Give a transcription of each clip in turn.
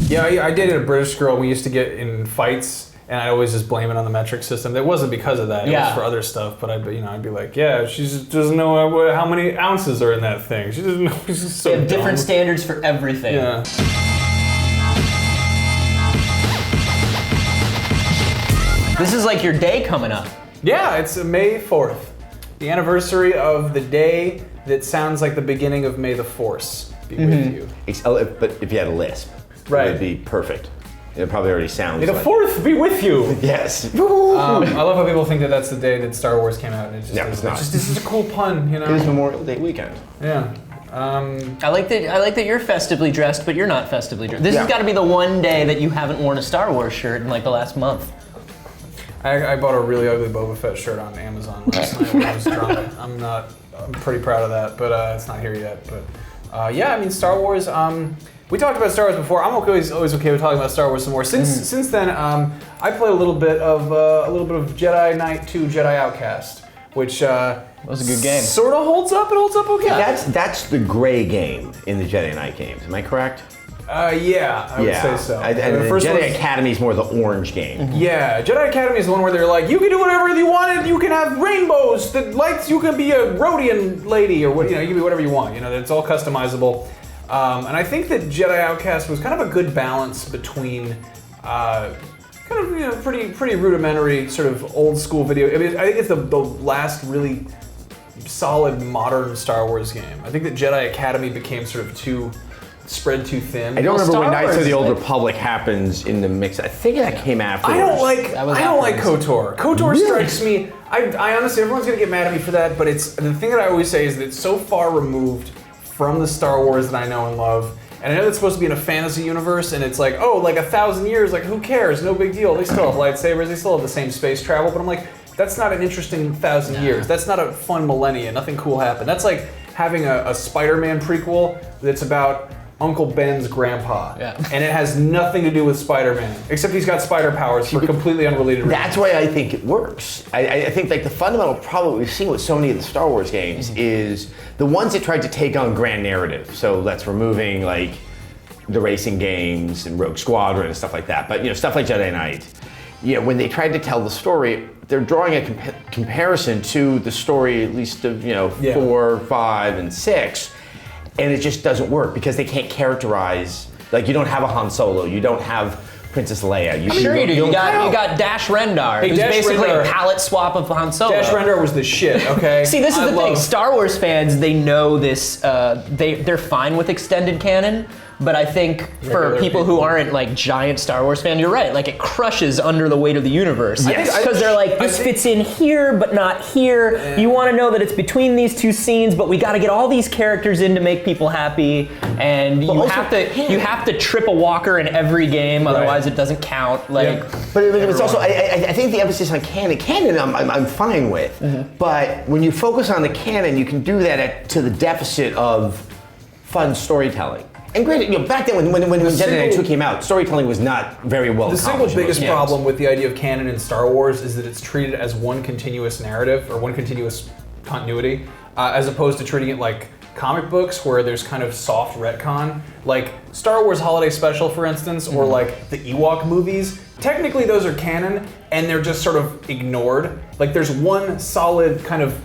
Yeah, I dated a British girl. We used to get in fights, and I'd always just blame it on the metric system. It wasn't because of that. It was for other stuff. But I'd be like, yeah, she just doesn't know how many ounces are in that thing. She doesn't know. She's just so They have dumb. different standards for everything. Yeah. This is like your day coming up. Yeah, it's May 4th, the anniversary of the day that sounds like the beginning of May the Force be with you. But if you had a lisp, it would be perfect. It probably already sounds May the 4th be with you. Yes. I love how people think that that's the day that Star Wars came out. And it just it's not. This is a cool pun, you know? It was Memorial Day weekend. Yeah. I like that you're festively dressed, but you're not festively dressed. This has got to be the one day that you haven't worn a Star Wars shirt in like the last month. I bought a really ugly Boba Fett shirt on Amazon last night when I was drunk. I'm pretty proud of that, but it's not here yet. But yeah, I mean, Star Wars. We talked about Star Wars before. I'm always okay with talking about Star Wars some more. Since then, I played a little bit of Jedi Knight 2 Jedi Outcast, which was a good game. Sort of holds up. It holds up okay. That's the gray game in the Jedi Knight games. Am I correct? Yeah, I would say so. And the Jedi Academy is more the orange game. Yeah, Jedi Academy is the one where they're like, you can do whatever you want, you can have rainbows, the lights, you can be a Rhodian lady, or what, you can be whatever you want. It's all customizable. And I think that Jedi Outcast was kind of a good balance between pretty rudimentary sort of old school video. I mean, I think it's the last really solid modern Star Wars game. I think that Jedi Academy became sort of spread too thin. I don't remember when Knights of the Old like, Republic happens in the mix. I think that came afterwards. I don't like KOTOR. KOTOR strikes me. I honestly, everyone's gonna get mad at me for that, but the thing that I always say is that it's so far removed from the Star Wars that I know and love. And I know that's supposed to be in a fantasy universe, and it's like, oh, like 1,000 years, like who cares? No big deal. They still have lightsabers. They still have the same space travel. But I'm like, that's not an interesting 1,000 years. That's not a fun millennia. Nothing cool happened. That's like having a Spider-Man prequel that's about Uncle Ben's grandpa. Yeah. And it has nothing to do with Spider-Man, except he's got spider powers for completely unrelated reasons. That's why I think it works. I think like the fundamental problem we've seen with so many of the Star Wars games is the ones that tried to take on grand narrative. So that's removing like the racing games and Rogue Squadron and stuff like that. But stuff like Jedi Knight, when they tried to tell the story, they're drawing a comparison to the story at least of 4, 5, and 6. And it just doesn't work because they can't characterize, like you don't have a Han Solo, you don't have Princess Leia. You do. You got Dash Rendar, who's basically a palette swap of Han Solo. Dash Rendar was the shit, okay? See, this is the thing. Star Wars fans, they know this, they're fine with extended canon, but I think for people who aren't like giant Star Wars fans, you're right. Like it crushes under the weight of the universe. Because they're like, this fits in here, but not here. Yeah. You want to know that it's between these two scenes, but we got to get all these characters in to make people happy. And you have to trip a walker in every game, otherwise it doesn't count. Like, but it's also, I think the emphasis on canon, I'm fine with. But when you focus on the canon, you can do that to the deficit of fun storytelling. And granted, back then when Jedi Knight 2 came out, storytelling was not very well accomplished. The single biggest problem with the idea of canon in Star Wars is that it's treated as one continuous narrative or one continuous continuity, as opposed to treating it like comic books where there's kind of soft retcon. Like Star Wars Holiday Special, for instance, or like the Ewok movies. Technically those are canon, and they're just sort of ignored. Like there's one solid kind of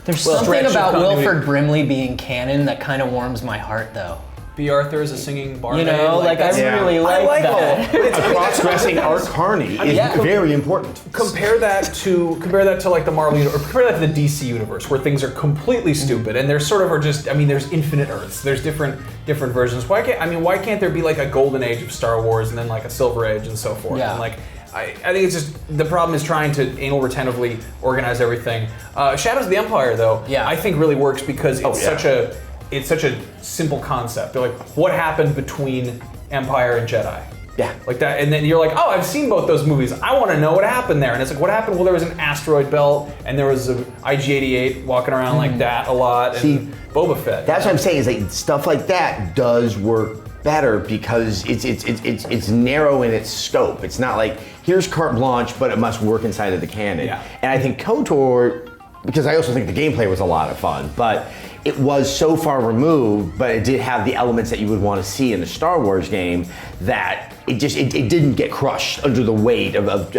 There's something about Wilford Brimley being canon that kind of warms my heart, though. B. Arthur is a singing barmaid. I really like that. A cross-dressing Art Carney is very important. Compare that to like the Marvel universe, or compare that to the DC universe, where things are completely stupid, and there sort of are just. I mean, there's infinite Earths. There's different versions. Why can't there be like a golden age of Star Wars and then like a silver age and so forth? Yeah. And like, I think it's just the problem is trying to anal retentively organize everything. Shadows of the Empire, though, I think really works because it's such a simple concept. They're like, what happened between Empire and Jedi? Yeah. Like that, and then you're like, oh, I've seen both those movies. I want to know what happened there. And it's like, what happened? Well, there was an asteroid belt, and there was a IG-88 walking around like that a lot, and Boba Fett. That's what I'm saying, is like stuff like that does work better because it's narrow in its scope. It's not like, here's carte blanche, but it must work inside of the canon. Yeah. And I think KOTOR because I also think the gameplay was a lot of fun, but it was so far removed, but it did have the elements that you would want to see in a Star Wars game that it didn't get crushed under the weight of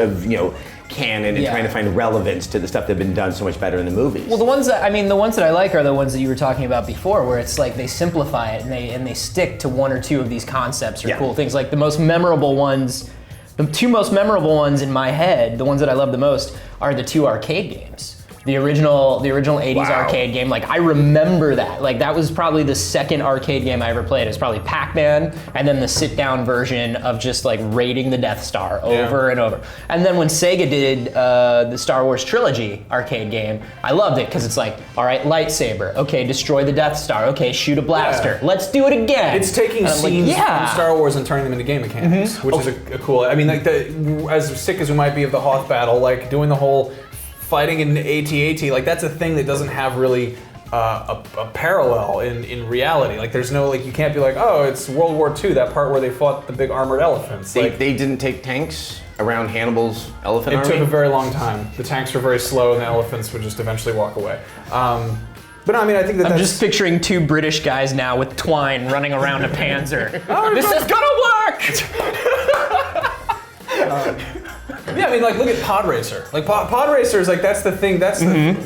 canon and trying to find relevance to the stuff that had been done so much better in the movies. Well, the ones that I like are the ones that you were talking about before, where it's like they simplify it and they stick to one or two of these concepts or cool things. Like the two most memorable ones in my head, the ones that I love the most, are the two arcade games. The original 80s arcade game, like I remember that. Like that was probably the second arcade game I ever played. It was probably Pac-Man, and then the sit-down version of just like raiding the Death Star over and over. And then when Sega did the Star Wars trilogy arcade game, I loved it because it's like, all right, lightsaber, okay, destroy the Death Star, okay, shoot a blaster, let's do it again. It's taking scenes from Star Wars and turning them into game mechanics, which is a cool. I mean, like as sick as we might be of the Hoth battle, like doing the whole fighting in AT-AT, like that's a thing that doesn't have really a parallel in reality. Like there's no, like you can't be like, oh, it's World War II, that part where they fought the big armored elephants. They didn't take tanks around Hannibal's elephant army? It took a very long time. The tanks were very slow and the elephants would just eventually walk away. But no, I mean, I think that's... I'm just picturing two British guys now with twine running around a Panzer. This is gonna work! Yeah, I mean, like, look at Pod Racer. Like, Pod Racer is like, that's the thing,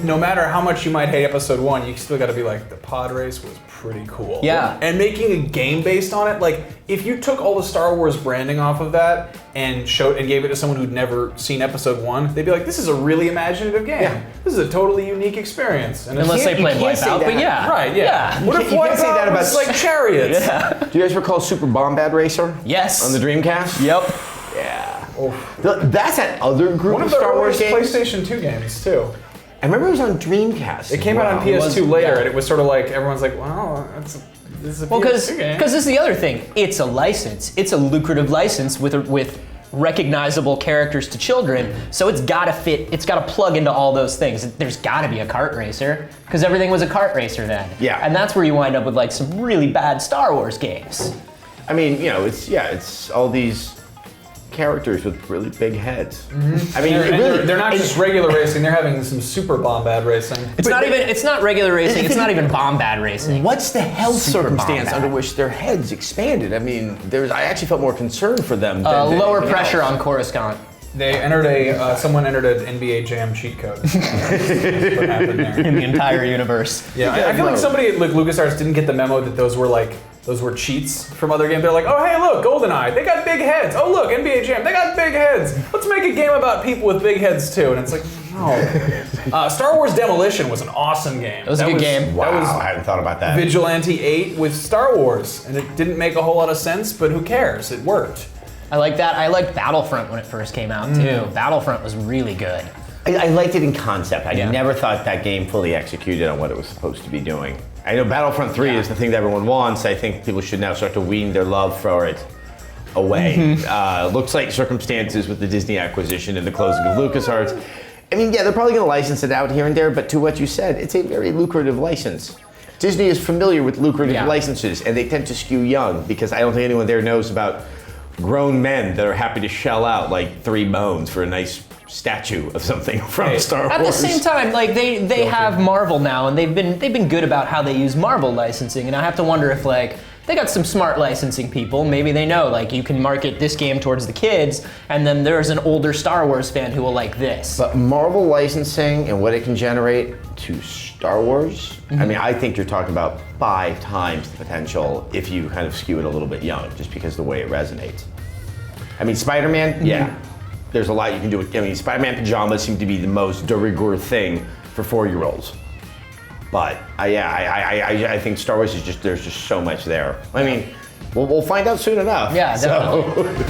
no matter how much you might hate episode 1, you still gotta be like, the pod race was pretty cool. Yeah. And making a game based on it, like, if you took all the Star Wars branding off of that and gave it to someone who'd never seen episode 1, they'd be like, this is a really imaginative game. Yeah. This is a totally unique experience. And unless they played Wipeout, but yeah. Right, yeah. What if Wipeout was like chariots? Yeah. Do you guys recall Super Bombad Racer? Yes. On the Dreamcast? Yep. Yeah. That's that other group of Star Wars games. PlayStation 2 games too. I remember it was on Dreamcast. It came out on PS2 later, and it was sort of like everyone's like, "Wow, this is a PS2 game." Because this is the other thing. It's a license. It's a lucrative license with recognizable characters to children. So it's got to fit. It's got to plug into all those things. There's got to be a kart racer because everything was a kart racer then. Yeah. And that's where you wind up with like some really bad Star Wars games. I mean, it's all these characters with really big heads. Mm-hmm. I mean, they're not just regular racing. They're having some super bombad racing. It's not regular racing. It's not even bombad racing. What's the health Super circumstance bombad. under which their heads expanded? I mean, I actually felt more concerned for them. Than lower pressure on Coruscant. They entered someone entered an NBA Jam cheat code. That's what happened there. In the entire universe. Yeah, I feel like somebody at LucasArts didn't get the memo that those were cheats from other games. They're like, oh, hey, look, GoldenEye, they got big heads. Oh, look, NBA Jam, they got big heads. Let's make a game about people with big heads, too. And it's like, no. Star Wars Demolition was an awesome game. It was a good game. Wow, I hadn't thought about that. Vigilante 8 with Star Wars. And it didn't make a whole lot of sense, but who cares? It worked. I like that. I liked Battlefront when it first came out, too. Battlefront was really good. I liked it in concept. I never thought that game fully executed on what it was supposed to be doing. I know Battlefront 3 is the thing that everyone wants. I think people should now start to wean their love for it away. Looks like circumstances with the Disney acquisition and the closing of LucasArts. I mean, yeah, they're probably going to license it out here and there, but to what you said, it's a very lucrative license. Disney is familiar with lucrative licenses, and they tend to skew young because I don't think anyone there knows about grown men that are happy to shell out like 3 bones for a nice statue of something from Star Wars. At the same time, like they have Marvel now, and they've been good about how they use Marvel licensing, and I have to wonder if like they got some smart licensing people. Maybe they know like you can market this game towards the kids, and then there's an older Star Wars fan who will like this. But Marvel licensing and what it can generate to Star Wars, I mean, I think you're talking about 5 times the potential if you kind of skew it a little bit young, just because of the way it resonates. I mean, Spider-Man, there's a lot you can do with. I mean, Spider-Man pajamas seem to be the most de rigueur thing for 4-year-olds. But I think Star Wars is there's just so much there. I mean, we'll find out soon enough. Yeah, definitely.